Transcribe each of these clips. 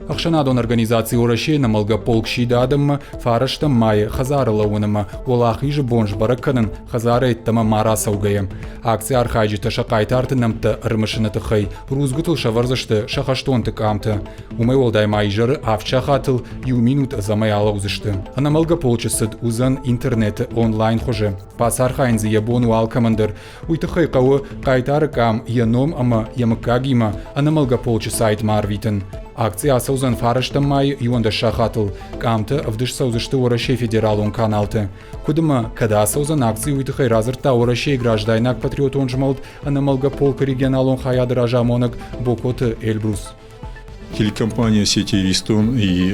Ахшанадон организации Ораши на Малгаполк Шидадам, Фараштам Май, Хазаралаунама, Олахижи Бонж Бараканан, Хазары Тама Марасаугая. Акция Архайджита Шакайтартанамта Рмашинатахай, Рузгутл Шаварзашта, Шахаштонта Камта. Умайолдай Майжар, Авчахатл, Юминут Замаялаузышта. А на Малгаполчасад Узан интернет онлайн хоже. Пасархайнзи Ябону Алкамандер, Уйтахай Кау, Кайтаракам, Яном Ама Ямакагима, а на Малгаполча сайт Марвитен. Акция Саузан Фараштам Май, Юнда Шахатл, Камта, Авдыш Саузышты Ораши федералун каналты. Кудыма, когда Саузан акции Уйтахай Разарта Ораши граждайнак патриот онжмалт, а на Малгаполка регионалун Хаядража Монак, Бокота Эльбрус. Телекомпания сети «Ристон» и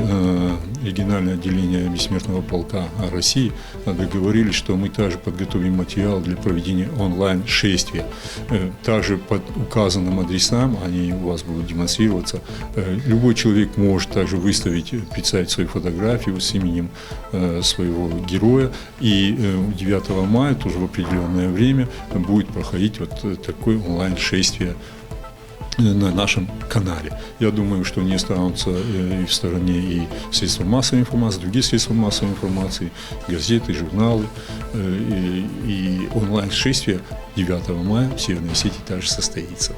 региональное отделение Бессмертного полка России договорились, что мы также подготовим материал для проведения онлайн-шествия. Также под указанным адресам, они у вас будут демонстрироваться, любой человек может также выставить, представить свою фотографию с именем своего героя. И 9 мая, тоже в определенное время, будет проходить вот такое онлайн-шествие на нашем канале. Я думаю, что не останутся и в стороне и средства массовой информации, другие средства массовой информации, газеты, журналы, и онлайн-шествие 9 мая в Северной Осетии также состоится.